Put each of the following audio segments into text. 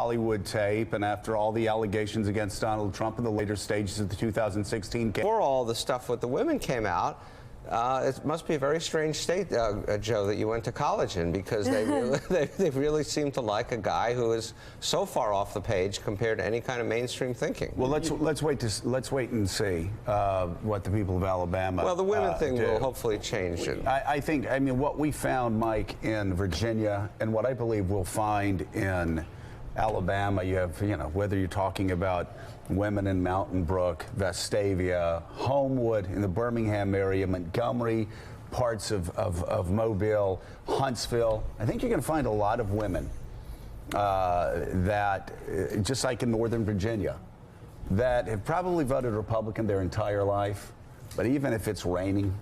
Hollywood tape and after all the allegations against Donald Trump in the later stages of the 2016 campaign. Before all the stuff with the women came out, it must be a very strange state, Joe, that you went to college in, because they really seem to like a guy who is so far off the page compared to any kind of mainstream thinking. Well, let's wait and see what the people of Alabama. Well, the women thing will hopefully change it. I mean, what we found, Mike, in Virginia, and what I believe we'll find in Alabama, you have, whether you're talking about women in Mountain Brook, Vestavia, Homewood in the Birmingham area, Montgomery, parts of Mobile, Huntsville. I think you're going to find a lot of women that, just like in Northern Virginia, that have probably voted Republican their entire life, but even if it's raining,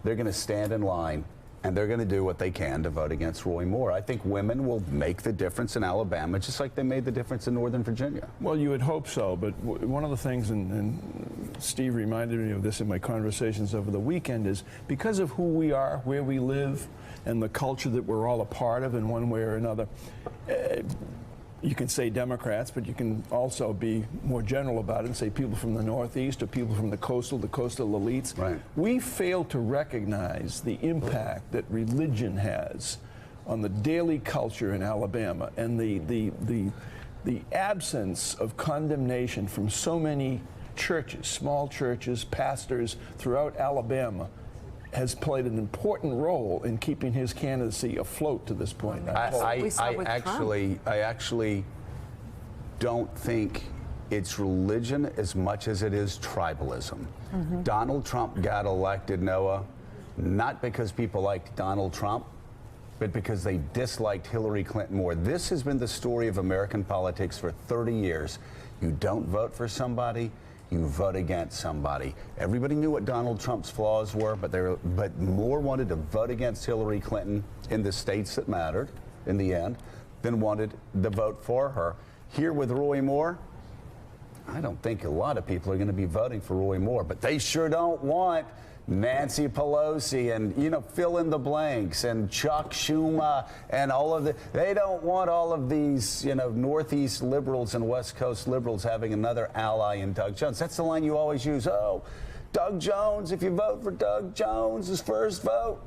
they're going to stand in line and they're going to do what they can to vote against Roy Moore. I think women will make the difference in Alabama, just like they made the difference in Northern Virginia. Well, you would hope so, but one of the things, and Steve reminded me of this in my conversations over the weekend, is because of who we are, where we live, and the culture that we're all a part of in one way or another, you can say Democrats, but you can also be more general about it and say people from the Northeast or people from the coastal elites. Right. We fail to recognize the impact that religion has on the daily culture in Alabama, and the absence of condemnation from so many churches, small churches, pastors throughout Alabama has played an important role in keeping his candidacy afloat to this point. I actually don't think it's religion as much as it is tribalism. Mm-hmm. Donald Trump got elected, Noah, not because people liked Donald Trump, but because they disliked Hillary Clinton more. This has been the story of American politics for 30 years. You don't vote for somebody, you vote against somebody. Everybody knew what Donald Trump's flaws were, but more wanted to vote against Hillary Clinton in the states that mattered in the end than wanted to vote for her. Here with Roy Moore, I don't think a lot of people are going to be voting for Roy Moore, but they sure don't want Nancy Pelosi and, fill in the blanks, and Chuck Schumer and all of they don't want all of these, Northeast liberals and West Coast liberals having another ally in Doug Jones. That's the line you always use. Oh, Doug Jones, if you vote for Doug Jones, his first vote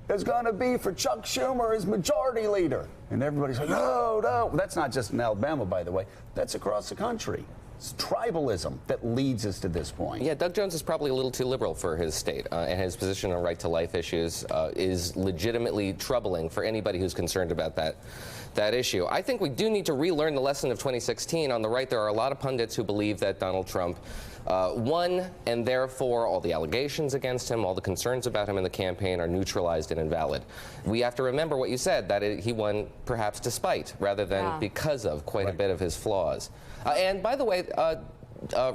is going to be for Chuck Schumer as majority leader. And everybody's like, no. That's not just in Alabama, by the way. That's across the country. It's tribalism that leads us to this point. Yeah, Doug Jones is probably a little too liberal for his state, and his position on right-to-life issues is legitimately troubling for anybody who's concerned about that issue. I think we do need to relearn the lesson of 2016. On the right, there are a lot of pundits who believe that Donald Trump won, and therefore all the allegations against him, all the concerns about him in the campaign are neutralized and invalid. We have to remember what you said, that he won perhaps despite, rather than because of quite a bit of his flaws. And by the way,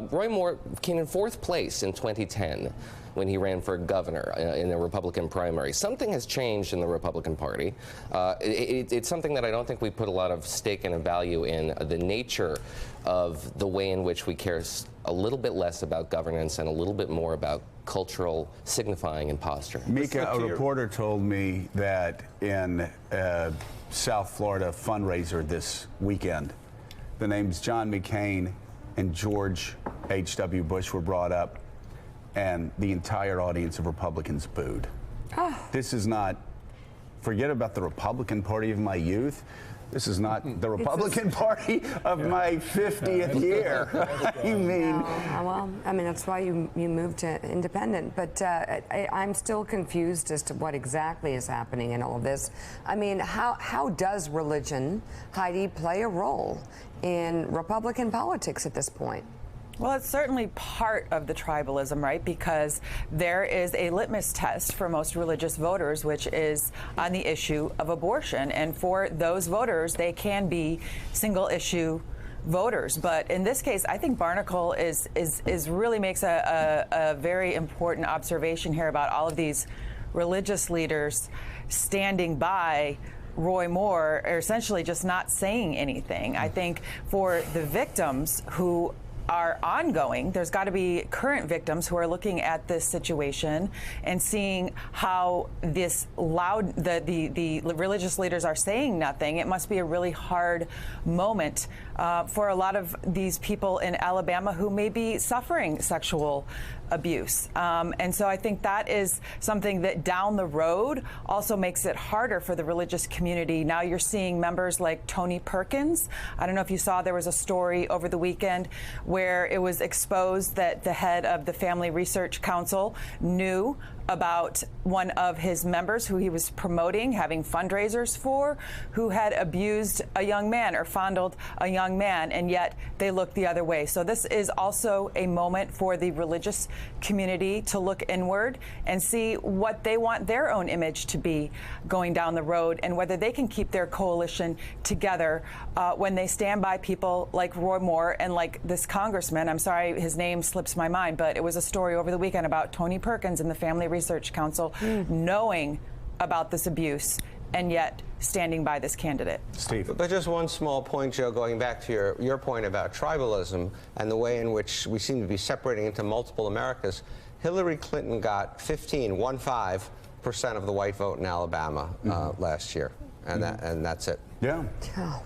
Roy Moore came in 4th place in 2010 when he ran for governor in a Republican primary. Something has changed in the Republican Party. It's something that I don't think we put a lot of stake and a value in, the nature of the way in which we care a little bit less about governance and a little bit more about cultural signifying and posture. Mika, a reporter told me that in South Florida fundraiser this weekend, the names John McCain and George H.W. Bush were brought up, and the entire audience of Republicans booed. This is not, forget about the Republican Party of my youth. This is not the Republican Party of my 50th year. That's why you moved to independent. But I'm still confused as to what exactly is happening in all of this. I mean, how does religion, Heidi, play a role in Republican politics at this point? Well, it's certainly part of the tribalism, right? Because there is a litmus test for most religious voters, which is on the issue of abortion. And for those voters, they can be single issue voters. But in this case, I think Barnacle is really makes a very important observation here about all of these religious leaders standing by Roy Moore, or essentially just not saying anything. I think for the victims who are ongoing. There's got to be current victims who are looking at this situation and seeing how this the religious leaders are saying nothing. It must be a really hard moment for a lot of these people in Alabama who may be suffering sexual abuse. And so I think that is something that down the road also makes it harder for the religious community. Now you're seeing members like Tony Perkins. I don't know if you saw, there was a story over the weekend where it was exposed that the head of the Family Research Council knew about one of his members who he was promoting, having fundraisers for, who had abused a young man or fondled a young man, and yet they looked the other way. So this is also a moment for the religious community to look inward and see what they want their own image to be going down the road, and whether they can keep their coalition together when they stand by people like Roy Moore and like this congressman. I'm sorry, his name slips my mind, but it was a story over the weekend about Tony Perkins and the Family Research Council knowing about this abuse and yet standing by this candidate. Steve. But just one small point, Joe, going back to your point about tribalism and the way in which we seem to be separating into multiple Americas. Hillary Clinton got 15% of the white vote in Alabama last year, and that's it. Yeah. Oh.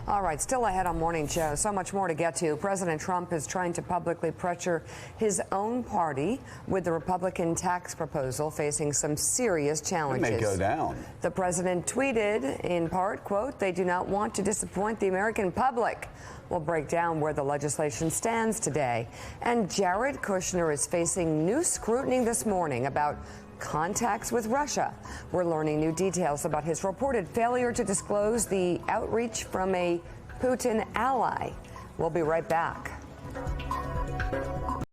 All right, still ahead on Morning Show. So much more to get to. President Trump is trying to publicly pressure his own party with the Republican tax proposal facing some serious challenges. It may go down. The president tweeted, in part, quote, "They do not want to disappoint the American public." We'll break down where the legislation stands today. And Jared Kushner is facing new scrutiny this morning about contacts with Russia. We're learning new details about his reported failure to disclose the outreach from a Putin ally. We'll be right back.